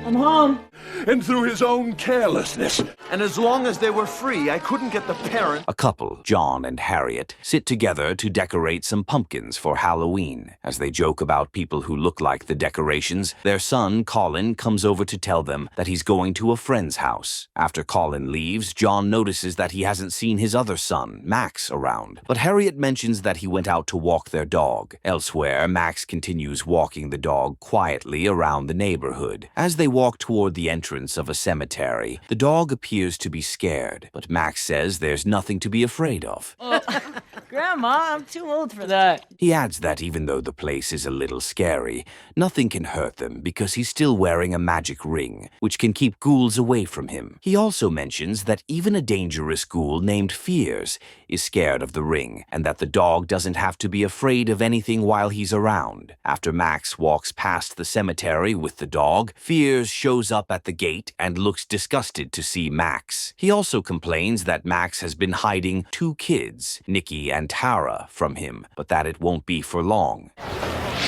I'm home. And through his own carelessness. And as long as they were free, I couldn't get the parent. A couple, John and Harriet, sit together to decorate some pumpkins for Halloween. As they joke about people who look like the decorations, their son, Colin, comes over to tell them that he's going to a friend's house. After Colin leaves, John notices that he hasn't seen his other son, Max, around. But Harriet mentions that he went out to walk their dog. Elsewhere, Max continues walking the dog quietly around the neighborhood. As they walk toward the entrance of a cemetery, the dog appears to be scared, but Max says there's nothing to be afraid of. Grandma, I'm too old for that. He adds that even though the place is a little scary, nothing can hurt them because he's still wearing a magic ring, which can keep ghouls away from him. He also mentions that even a dangerous ghoul named Fears is scared of the ring, and that the dog doesn't have to be afraid of anything while he's around. After Max walks past the cemetery with the dog, Fears shows up at the gate and looks disgusted to see Max. He also complains that Max has been hiding 2 kids, Nikki and Tara, from him, but that it won't be for long.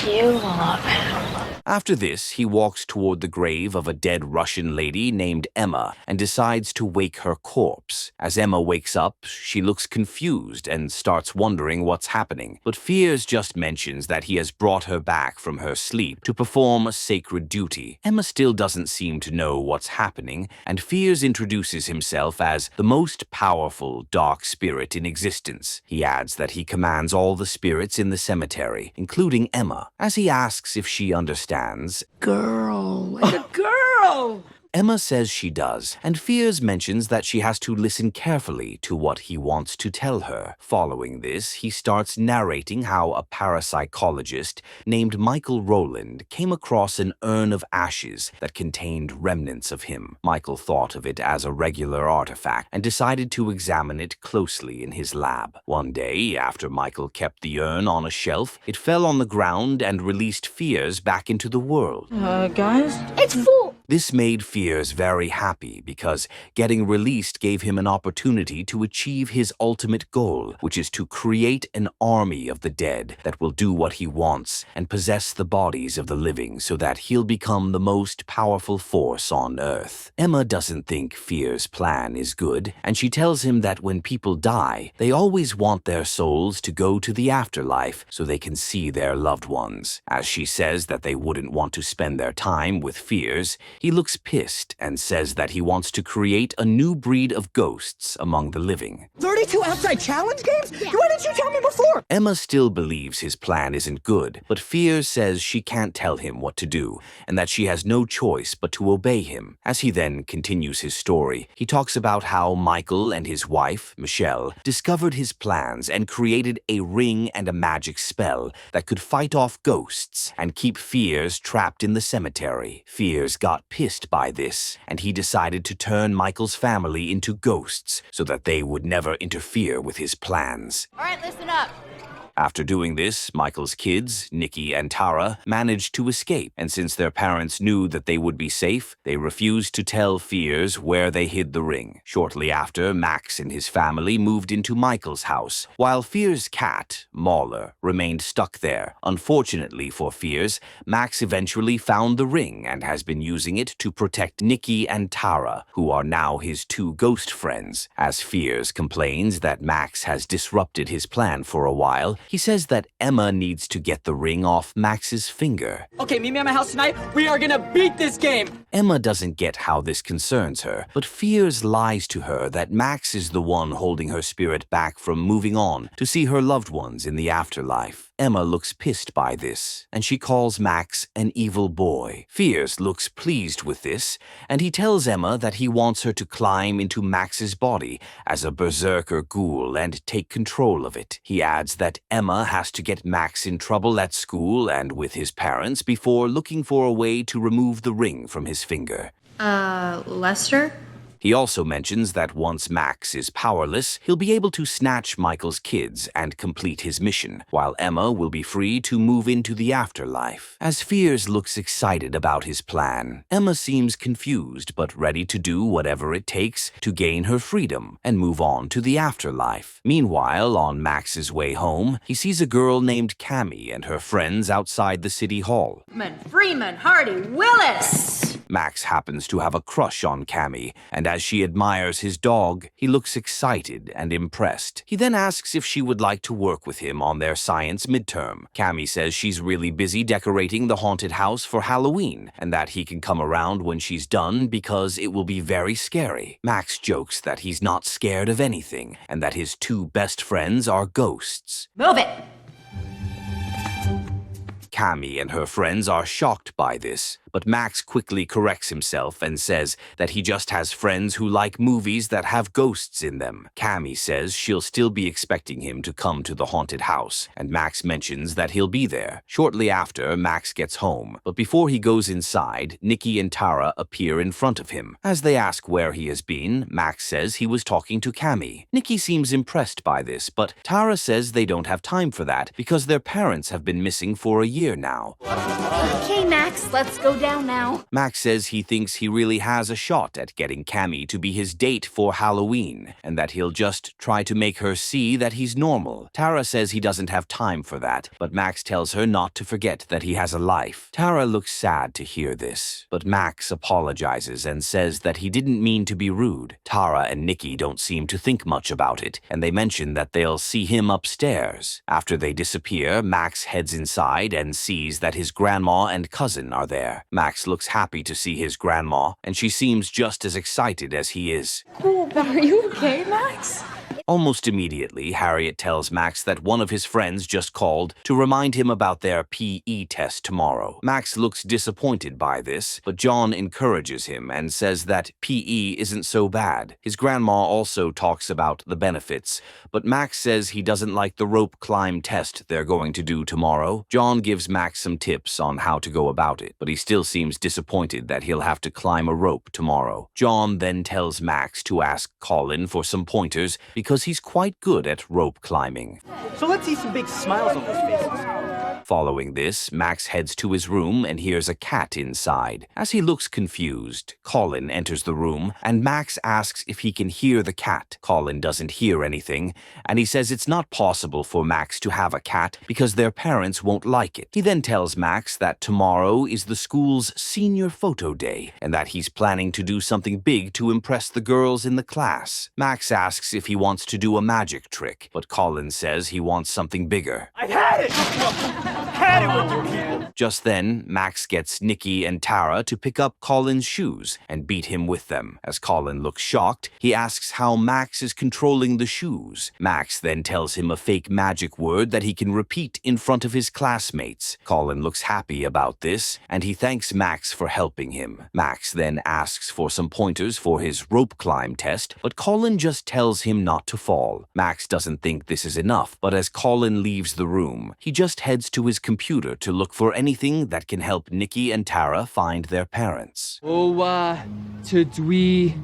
You love him. After this, he walks toward the grave of a dead Russian lady named Emma and decides to wake her corpse. As Emma wakes up, she looks confused and starts wondering what's happening, but Fears just mentions that he has brought her back from her sleep to perform a sacred duty. Emma still doesn't seem to know what's happening, and Fears introduces himself as the most powerful dark spirit in existence. He adds that he commands all the spirits in the cemetery, including Emma. As he asks if she understands, Girl, like a girl. Emma says she does, and Fears mentions that she has to listen carefully to what he wants to tell her. Following this, he starts narrating how a parapsychologist named Michael Rowland came across an urn of ashes that contained remnants of him. Michael thought of it as a regular artifact and decided to examine it closely in his lab. One day, after Michael kept the urn on a shelf, it fell on the ground and released Fears back into the world. Guys? It's full. This made Fears very happy because getting released gave him an opportunity to achieve his ultimate goal, which is to create an army of the dead that will do what he wants and possess the bodies of the living so that he'll become the most powerful force on Earth. Emma doesn't think Fears' plan is good, and she tells him that when people die, they always want their souls to go to the afterlife so they can see their loved ones. As she says that they wouldn't want to spend their time with Fears, he looks pissed and says that he wants to create a new breed of ghosts among the living. 32 outside challenge games? Why didn't you tell me before? Emma still believes his plan isn't good, but Fears says she can't tell him what to do and that she has no choice but to obey him. As he then continues his story, he talks about how Michael and his wife, Michelle, discovered his plans and created a ring and a magic spell that could fight off ghosts and keep Fears trapped in the cemetery. Fears got pissed by this, and he decided to turn Michael's family into ghosts so that they would never interfere with his plans. All right, listen up. After doing this, Michael's kids, Nikki and Tara, managed to escape, and since their parents knew that they would be safe, they refused to tell Fears where they hid the ring. Shortly after, Max and his family moved into Michael's house, while Fears' cat, Mauler, remained stuck there. Unfortunately for Fears, Max eventually found the ring and has been using it to protect Nikki and Tara, who are now his 2 ghost friends. As Fears complains that Max has disrupted his plan for a while, he says that Emma needs to get the ring off Max's finger. Okay, meet me at my house tonight. We are gonna beat this game. Emma doesn't get how this concerns her, but Fears lies to her that Max is the one holding her spirit back from moving on to see her loved ones in the afterlife. Emma looks pissed by this, and she calls Max an evil boy. Fears looks pleased with this, and he tells Emma that he wants her to climb into Max's body as a berserker ghoul and take control of it. He adds that Emma has to get Max in trouble at school and with his parents before looking for a way to remove the ring from his finger. Lester? He also mentions that once Max is powerless, he'll be able to snatch Michael's kids and complete his mission, while Emma will be free to move into the afterlife. As Fears looks excited about his plan, Emma seems confused but ready to do whatever it takes to gain her freedom and move on to the afterlife. Meanwhile, on Max's way home, he sees a girl named Cammy and her friends outside the city hall. Freeman, Hardy, Willis! Max happens to have a crush on Cammy, and as she admires his dog, he looks excited and impressed. He then asks if she would like to work with him on their science midterm. Cammy says she's really busy decorating the haunted house for Halloween, and that he can come around when she's done because it will be very scary. Max jokes that he's not scared of anything, and that his two best friends are ghosts. Move it! Cammy and her friends are shocked by this, but Max quickly corrects himself and says that he just has friends who like movies that have ghosts in them. Cammy says she'll still be expecting him to come to the haunted house, and Max mentions that he'll be there. Shortly after, Max gets home, but before he goes inside, Nikki and Tara appear in front of him. As they ask where he has been, Max says he was talking to Cammy. Nikki seems impressed by this, but Tara says they don't have time for that because their parents have been missing for a year now. Okay, Max, let's go down now. Max says he thinks he really has a shot at getting Cammy to be his date for Halloween, and that he'll just try to make her see that he's normal. Tara says he doesn't have time for that, but Max tells her not to forget that he has a life. Tara looks sad to hear this, but Max apologizes and says that he didn't mean to be rude. Tara and Nikki don't seem to think much about it, and they mention that they'll see him upstairs. After they disappear, Max heads inside and sees that his grandma and cousin are there. Max looks happy to see his grandma, and she seems just as excited as he is. Are you okay, Max? Almost immediately, Harriet tells Max that one of his friends just called to remind him about their PE test tomorrow. Max looks disappointed by this, but John encourages him and says that PE isn't so bad. His grandma also talks about the benefits, but Max says he doesn't like the rope climb test they're going to do tomorrow. John gives Max some tips on how to go about it, but he still seems disappointed that he'll have to climb a rope tomorrow. John then tells Max to ask Colin for some pointers because he's quite good at rope climbing. So let's see some big smiles on those faces. Following this, Max heads to his room and hears a cat inside. As he looks confused, Colin enters the room, and Max asks if he can hear the cat. Colin doesn't hear anything, and he says it's not possible for Max to have a cat because their parents won't like it. He then tells Max that tomorrow is the school's senior photo day, and that he's planning to do something big to impress the girls in the class. Max asks if he wants to do a magic trick, but Colin says he wants something bigger. I had it! Had it with you people! Just then, Max gets Nikki and Tara to pick up Colin's shoes and beat him with them. As Colin looks shocked, he asks how Max is controlling the shoes. Max then tells him a fake magic word that he can repeat in front of his classmates. Colin looks happy about this, and he thanks Max for helping him. Max then asks for some pointers for his rope climb test, but Colin just tells him not to fall. Max doesn't think this is enough, but as Colin leaves the room, he just heads to his computer to look for anything that can help Nikki and Tara find their parents. Should we...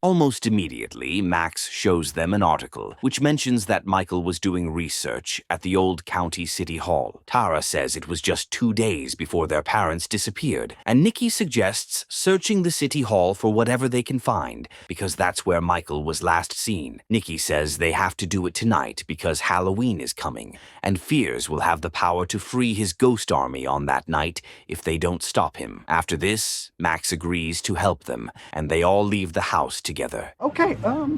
Almost immediately, Max shows them an article which mentions that Michael was doing research at the old county city hall. Tara says it was just 2 days before their parents disappeared, and Nikki suggests searching the city hall for whatever they can find, because that's where Michael was last seen. Nikki says they have to do it tonight because Halloween is coming, and fears will have the power to free his ghost army on that night if they don't stop him. After this, Max agrees to help them, and they all leave the house together. Okay, I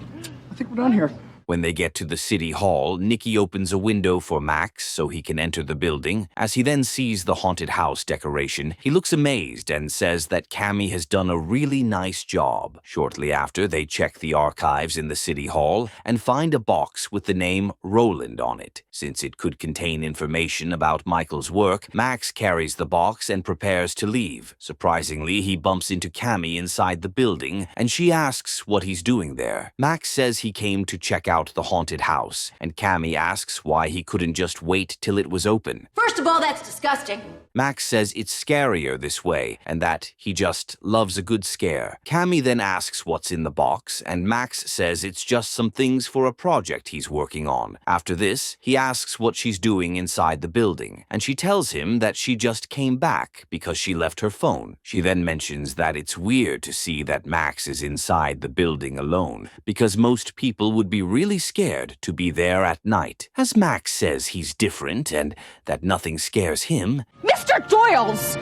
think we're done here. When they get to the city hall, Nikki opens a window for Max so he can enter the building. As he then sees the haunted house decoration, he looks amazed and says that Cammy has done a really nice job. Shortly after, they check the archives in the city hall and find a box with the name Roland on it. Since it could contain information about Michael's work, Max carries the box and prepares to leave. Surprisingly, he bumps into Cammy inside the building, and she asks what he's doing there. Max says he came to check out the haunted house, and Cammy asks why he couldn't just wait till it was open. First of all, that's disgusting. Max says it's scarier this way, and that he just loves a good scare. Cammy then asks what's in the box, and Max says it's just some things for a project he's working on. After this, he asks what she's doing inside the building, and she tells him that she just came back because she left her phone. She then mentions that it's weird to see that Max is inside the building alone, because most people would be really scared to be there at night. As Max says he's different and that nothing scares him, Mr. Doyle's!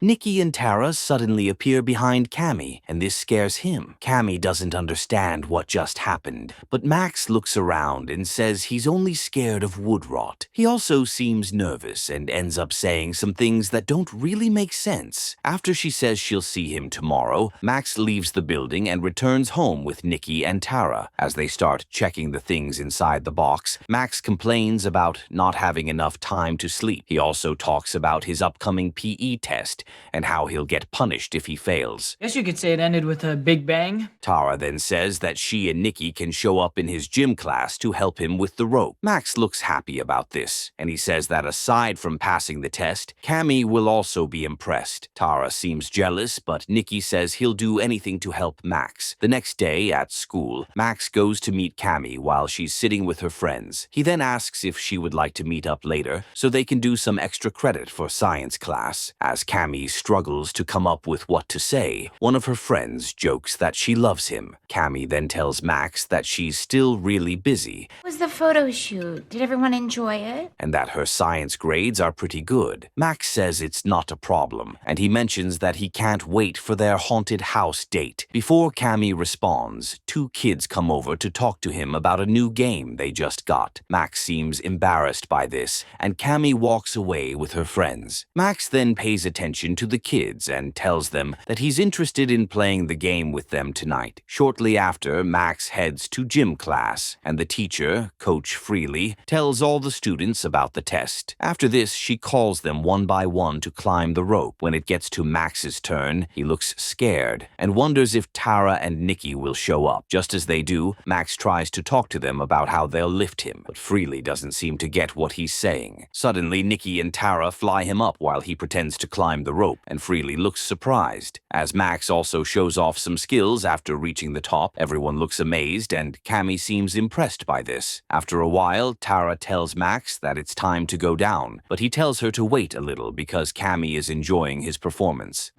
Nikki and Tara suddenly appear behind Cammy, and this scares him. Cammy doesn't understand what just happened, but Max looks around and says he's only scared of wood rot. He also seems nervous and ends up saying some things that don't really make sense. After she says she'll see him tomorrow, Max leaves the building and returns home with Nikki and Tara. As they start checking the things inside the box, Max complains about not having enough time to sleep. He also talks about his upcoming PE test and how he'll get punished if he fails. Guess you could say it ended with a big bang. Tara then says that she and Nikki can show up in his gym class to help him with the rope. Max looks happy about this, and he says that aside from passing the test, Cammy will also be impressed. Tara seems jealous, but Nikki says he'll do anything to help Max. The next day at school, Max goes to meet Cammy while she's sitting with her friends. He then asks if she would like to meet up later so they can do some extra credit for science class. As Cammy struggles to come up with what to say, one of her friends jokes that she loves him. Cammy then tells Max that she's still really busy. How was the photo shoot? Did everyone enjoy it? And that her science grades are pretty good. Max says it's not a problem, and he mentions that he can't wait for their haunted house date. Before Cammy responds, two kids come over to talk to him about a new game they just got. Max seems embarrassed by this, and Cammy walks away with her friends. Max then pays attention to the kids and tells them that he's interested in playing the game with them tonight. Shortly after, Max heads to gym class, and the teacher, Coach Freely, tells all the students about the test. After this, she calls them one by one to climb the rope. When it gets to Max's turn, he looks scared and wonders if Tara and Nikki will show up. Just as they do, Max tries to talk to them about how they'll lift him, but Freely doesn't seem to get what he's saying. Suddenly, Nikki and Tara fly him up while he pretends to climb the rope, and Freely looks surprised. As Max also shows off some skills after reaching the top, everyone looks amazed, and Cammy seems impressed by this. After a while, Tara tells Max that it's time to go down, but he tells her to wait a little because Cammy is enjoying his performance.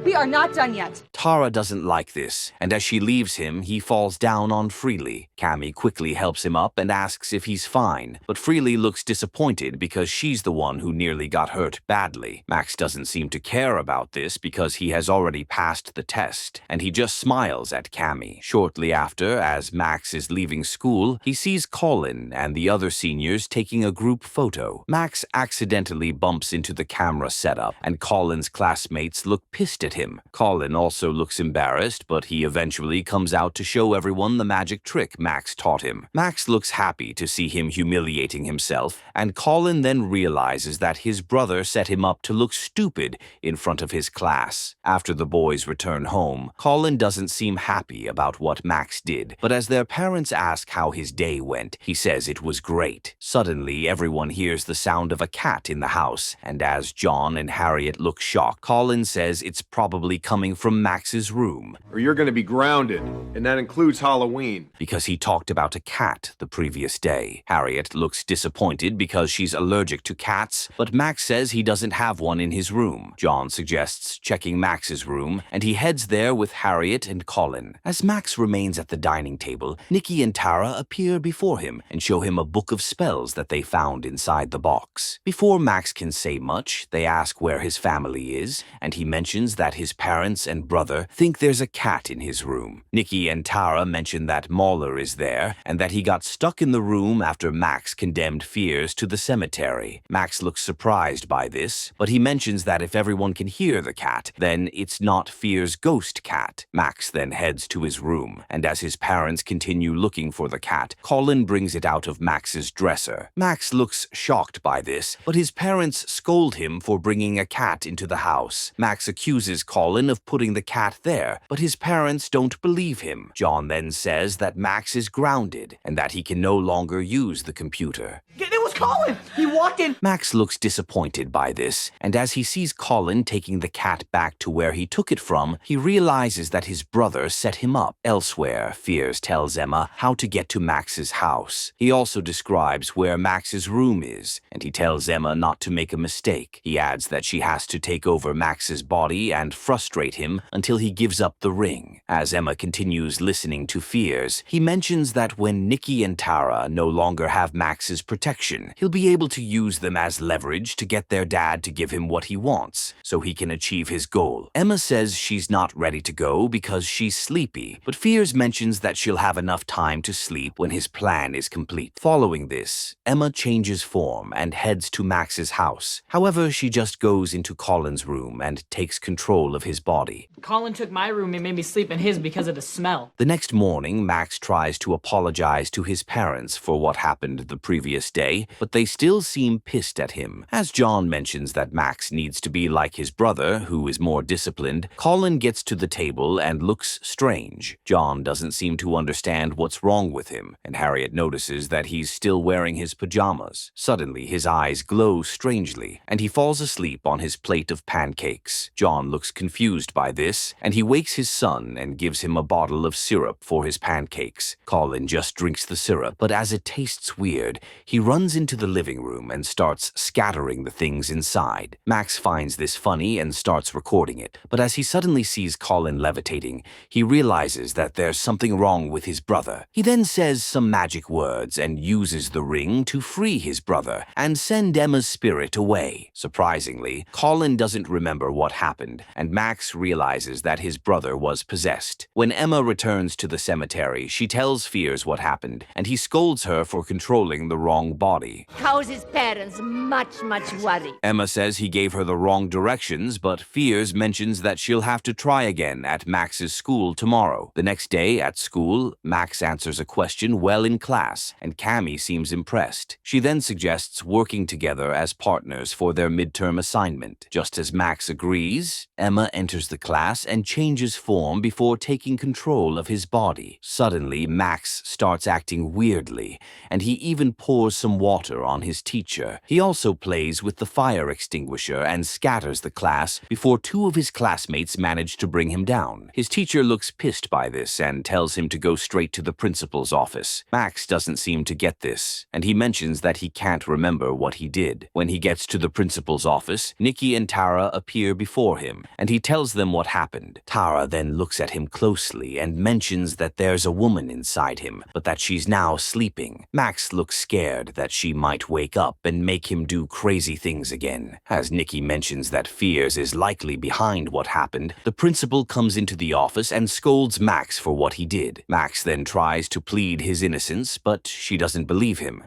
We are not done yet. Tara doesn't like this, and as she leaves him, he falls down on Freely. Cammy quickly helps him up and asks if he's fine, but Freely looks disappointed because she's the one who nearly got hurt badly. Max doesn't seem to care about this because he has already passed the test, and he just smiles at Cammy. Shortly after, as Max is leaving school, he sees Colin and the other seniors taking a group photo. Max accidentally bumps into the camera setup, and Colin's classmates look pissed at him. Colin also looks embarrassed, but he eventually comes out to show everyone the magic trick Max taught him. Max looks happy to see him humiliating himself, and Colin then realizes that his brother set him up to look stupid in front of his class. After the boys return home, Colin doesn't seem happy about what Max did, but as their parents ask how his day went, he says it was great. Suddenly, everyone hears the sound of a cat in the house, and as John and Harriet look shocked, Colin says it's probably coming from Max's room. Or you're gonna be grounded, and that includes Halloween. Because he talked about a cat the previous day. Harriet looks disappointed because she's allergic to cats, but Max says he doesn't have one in his room. John suggests checking Max's room, and he heads there with Harriet and Colin. As Max remains at the dining table, Nikki and Tara appear before him and show him a book of spells that they found inside the box. Before Max can say much, they ask where his family is, and he mentions that his parents and brother think there's a cat in his room. Nikki and Tara mention that Mauler is there, and that he got stuck in the room after Max condemned Fears to the cemetery. Max looks surprised by this, but he mentions that if everyone can hear the cat, then it's not Fear's ghost cat. Max then heads to his room, and as his parents continue looking for the cat, Colin brings it out of Max's dresser. Max looks shocked by this, but his parents scold him for bringing a cat into the house. Max accuses Colin of putting the cat there, but his parents don't believe him. John then says that Max is grounded, and that he can no longer use the computer. It was Colin! He walked in. Max looks disappointed by this, and as he sees Colin taking the cat back to where he took it from, he realizes that his brother set him up. Elsewhere, Fears tells Emma how to get to Max's house. He also describes where Max's room is, and he tells Emma not to make a mistake. He adds that she has to take over Max's body and frustrate him until he gives up the ring. As Emma continues listening to Fears, he mentions that when Nikki and Tara no longer have Max's protection, again. He'll be able to use them as leverage to get their dad to give him what he wants, so he can achieve his goal. Emma says she's not ready to go because she's sleepy, but Fears mentions that she'll have enough time to sleep when his plan is complete. Following this, Emma changes form and heads to Max's house. However, she just goes into Colin's room and takes control of his body. Colin took my room and made me sleep in his because of the smell. The next morning, Max tries to apologize to his parents for what happened the previous day, but they still seem pissed at him. As John mentions that Max needs to be like his brother, who is more disciplined, Colin gets to the table and looks strange. John doesn't seem to understand what's wrong with him, and Harriet notices that he's still wearing his pajamas. Suddenly, his eyes glow strangely, and he falls asleep on his plate of pancakes. John looks confused by this, and he wakes his son and gives him a bottle of syrup for his pancakes. Colin just drinks the syrup, but as it tastes weird, he runs into the living room and starts scattering the things inside. Max finds this funny and starts recording it, but as he suddenly sees Colin levitating, he realizes that there's something wrong with his brother. He then says some magic words and uses the ring to free his brother and send Emma's spirit away. Surprisingly, Colin doesn't remember what happened, and Max realizes that his brother was possessed. When Emma returns to the cemetery, she tells Fears what happened, and he scolds her for controlling the wrong body. Causes parents much worry. Emma says he gave her the wrong directions, but Fears mentions that she'll have to try again at Max's school tomorrow. The next day at school, Max answers a question well in class, and Cammy seems impressed. She then suggests working together as partners for their midterm assignment. Just as Max agrees, Emma enters the class and changes form before taking control of his body. Suddenly, Max starts acting weirdly, and he even pours some water on his teacher. He also plays with the fire extinguisher and scatters the class before two of his classmates manage to bring him down. His teacher looks pissed by this and tells him to go straight to the principal's office. Max doesn't seem to get this, and he mentions that he can't remember what he did. When he gets to the principal's office, Nikki and Tara appear before him, and he tells them what happened. Tara then looks at him closely and mentions that there's a woman inside him, but that she's now sleeping. Max looks scared that she might wake up and make him do crazy things again. As Nikki mentions that Fears is likely behind what happened, the principal comes into the office and scolds Max for what he did. Max then tries to plead his innocence, but she doesn't believe him.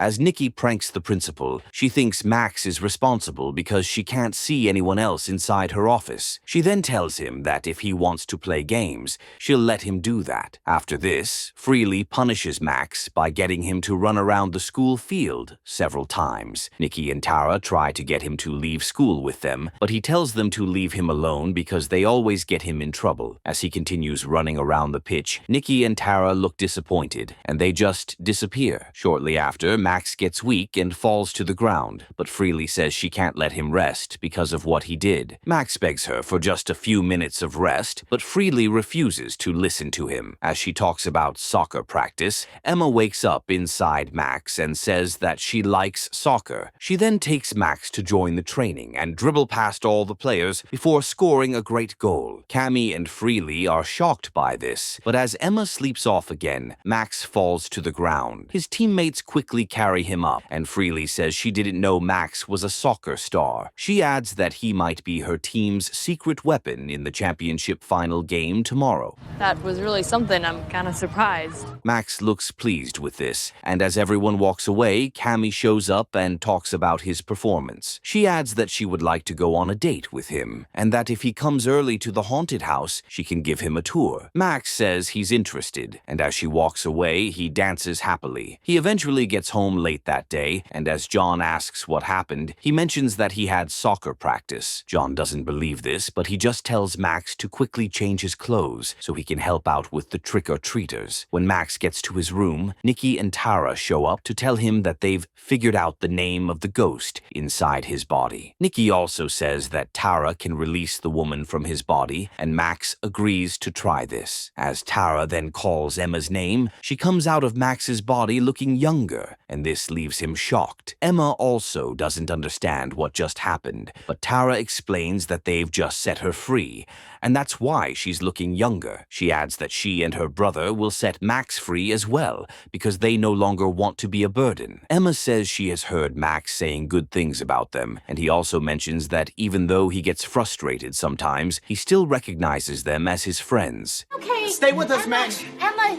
As Nikki pranks the principal, she thinks Max is responsible because she can't see anyone else inside her office. She then tells him that if he wants to play games, she'll let him do that. After this, Freely punishes Max by getting him to run around the school field several times. Nikki and Tara try to get him to leave school with them, but he tells them to leave him alone because they always get him in trouble. As he continues running around the pitch, Nikki and Tara look disappointed, and they just disappear. Shortly after, Max gets weak and falls to the ground, but Freely says she can't let him rest because of what he did. Max begs her for just a few minutes of rest, but Freely refuses to listen to him. As she talks about soccer practice, Emma wakes up inside Max and says that she likes soccer. She then takes Max to join the training and dribble past all the players before scoring a great goal. Cammy and Freely are shocked by this, but as Emma sleeps off again, Max falls to the ground. His teammates quickly carry him up, and Freely says she didn't know Max was a soccer star. She adds that he might be her team's secret weapon in the championship final game tomorrow. That was really something. I'm kind of surprised. Max looks pleased with this, and as everyone walks away, Cammy shows up and talks about his performance. She adds that she would like to go on a date with him, and that if he comes early to the haunted house, she can give him a tour. Max says he's interested, and as she walks away, he dances happily. He eventually gets home late that day, and as John asks what happened, he mentions that he had soccer practice. John doesn't believe this, but he just tells Max to quickly change his clothes so he can help out with the trick-or-treaters. When Max gets to his room, Nikki and Tara show up to tell him that they've figured out the name of the ghost inside his body. Nikki also says that Tara can release the woman from his body, and Max agrees to try this. As Tara then calls Emma's name, she comes out of Max's body looking younger. and this leaves him shocked. Emma also doesn't understand what just happened, but Tara explains that they've just set her free, and that's why she's looking younger. She adds that she and her brother will set Max free as well, because they no longer want to be a burden. Emma says she has heard Max saying good things about them, and he also mentions that even though he gets frustrated sometimes, he still recognizes them as his friends. Okay. Stay with us, Max. Emma.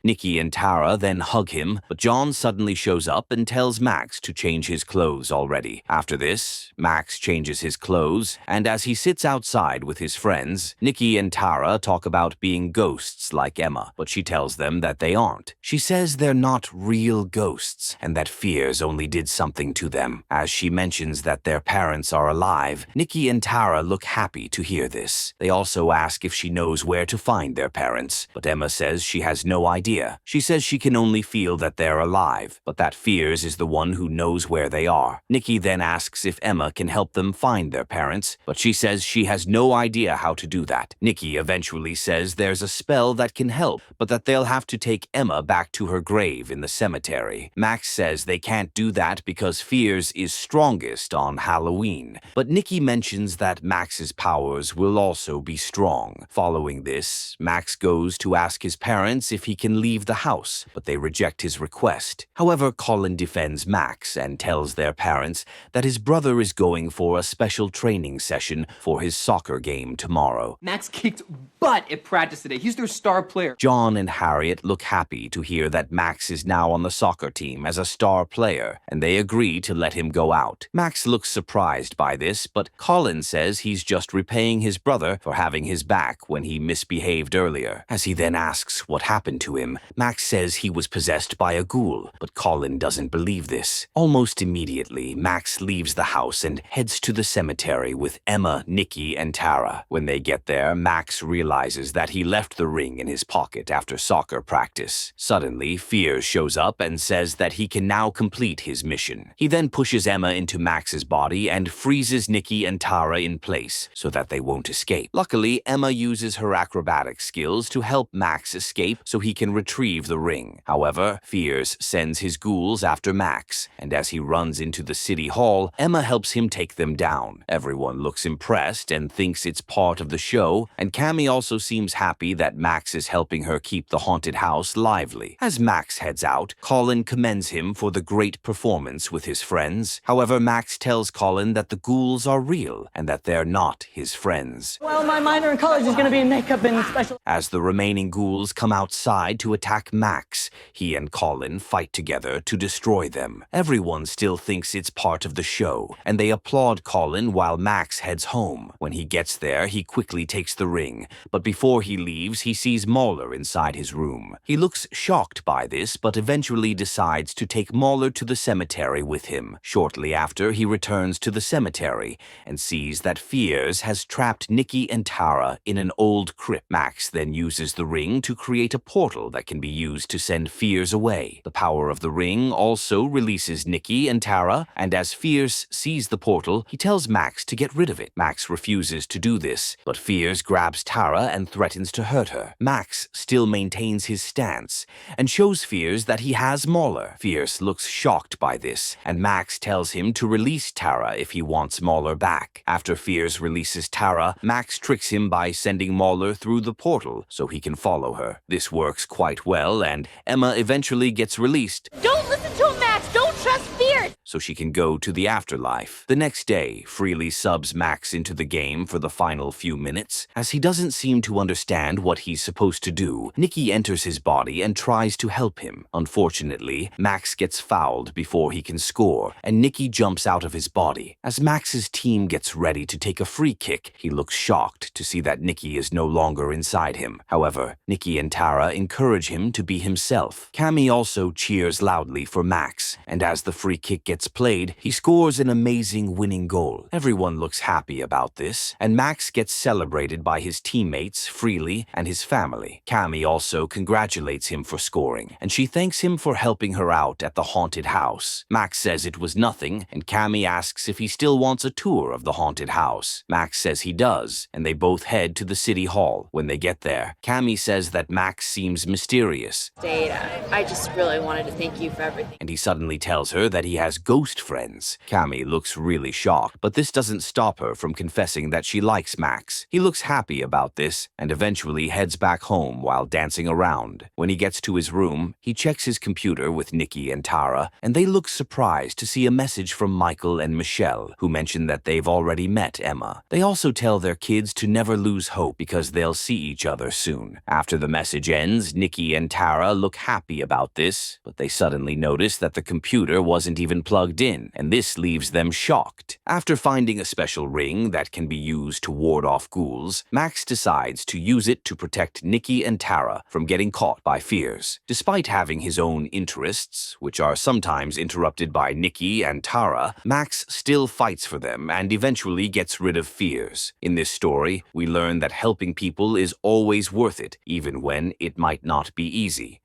Nikki and Tara then hug him, but John suddenly shows up and tells Max to change his clothes already. After this, Max changes his clothes, and as he sits outside with his friends, Nikki and Tara talk about being ghosts like Emma, but she tells them that they aren't. She says they're not real ghosts, and that fears only did something to them. As she mentions that their parents are alive, Nikki and Tara look happy to hear this. They also ask if she knows where to find their parents, but Emma says she has no idea. She says she can only feel that they're alive, but that Fears is the one who knows where they are. Nikki then asks if Emma can help them find their parents, but she says she has no idea how to do that. Nikki eventually says there's a spell that can help, but that they'll have to take Emma back to her grave in the cemetery. Max says they can't do that because Fears is strongest on Halloween, but Nikki mentions that Max's powers will also be strong. Following this, Max goes to ask his parents if he can leave the house, but they reject his request. However, Colin defends Max and tells their parents that his brother is going for a special training session for his soccer game tomorrow. Max kicked butt at practice today. He's their star player. John and Harriet look happy to hear that Max is now on the soccer team as a star player, and they agree to let him go out. Max looks surprised by this, but Colin says he's just repaying his brother for having his back when he misbehaved earlier. As he then asks what happened to him, Max says he was possessed by a ghoul, but Colin doesn't believe this. Almost immediately, Max leaves the house and heads to the cemetery with Emma, Nikki, and Tara. When they get there, Max realizes that he left the ring in his pocket after soccer practice. Suddenly, Fears shows up and says that he can now complete his mission. He then pushes Emma into Max's body and freezes Nikki and Tara in place so that they won't escape. Luckily, Emma uses her acrobatic skills to help Max escape so he can retrieve the ring. However, Fears sends his ghouls after Max, and as he runs into the city hall, Emma helps him take them down. Everyone looks impressed and thinks it's part of the show, and Cammy also seems happy that Max is helping her keep the haunted house lively. As Max heads out, Colin commends him for the great performance with his friends. However, Max tells Colin that the ghouls are real and that they're not his friends. Well, my minor in college is going to be in makeup and special. As the remaining ghouls come outside to attack Max, he and Colin fight together to destroy them. Everyone still thinks it's part of the show, and they applaud Colin while Max heads home. When he gets there, he quickly takes the ring, but before he leaves, he sees Mauler inside his room. He looks shocked by this, but eventually decides to take Mauler to the cemetery with him. Shortly after, he returns to the cemetery and sees that Fears has trapped Nikki and Tara in an old crypt. Max then uses the ring to create a portal that can be used to send Fears away. The power of the ring also releases Nikki and Tara, and as Fears sees the portal, he tells Max to get rid of it. Max refuses to do this, but Fears grabs Tara and threatens to hurt her. Max still maintains his stance and shows Fears that he has Mauler. Fears looks shocked by this, and Max tells him to release Tara if he wants Mauler back. After Fears releases Tara, Max tricks him by sending Mauler through the portal so he can follow her. This works quite well, and Emma eventually gets released. Don't listen to him, Max! Don't trust Fears! So she can go to the afterlife. The next day, Freely subs Max into the game for the final few minutes. As he doesn't seem to understand what he's supposed to do, Nikki enters his body and tries to help him. Unfortunately, Max gets fouled before he can score, and Nikki jumps out of his body. As Max's team gets ready to take a free kick, he looks shocked to see that Nikki is no longer inside him. However, Nikki and Tara encourage him to be himself. Cammy also cheers loudly for Max, and as the free kick gets gets played, he scores an amazing winning goal. Everyone looks happy about this, and Max gets celebrated by his teammates, Freely, and his family. Cammy also congratulates him for scoring, and she thanks him for helping her out at the haunted house. Max says it was nothing, and Cammy asks if he still wants a tour of the haunted house. Max says he does, and they both head to the city hall. When they get there, Cammy says that Max seems mysterious. Data, I just really wanted to thank you for everything. And he suddenly tells her that he has ghost friends. Cammy looks really shocked, but this doesn't stop her from confessing that she likes Max. He looks happy about this, and eventually heads back home while dancing around. When he gets to his room, he checks his computer with Nikki and Tara, and they look surprised to see a message from Michael and Michelle, who mention that they've already met Emma. They also tell their kids to never lose hope because they'll see each other soon. After the message ends, Nikki and Tara look happy about this, but they suddenly notice that the computer wasn't even plugged in, and this leaves them shocked. After finding a special ring that can be used to ward off ghouls, Max decides to use it to protect Nikki and Tara from getting caught by fears. Despite having his own interests, which are sometimes interrupted by Nikki and Tara, Max still fights for them and eventually gets rid of fears. In this story, we learn that helping people is always worth it, even when it might not be easy.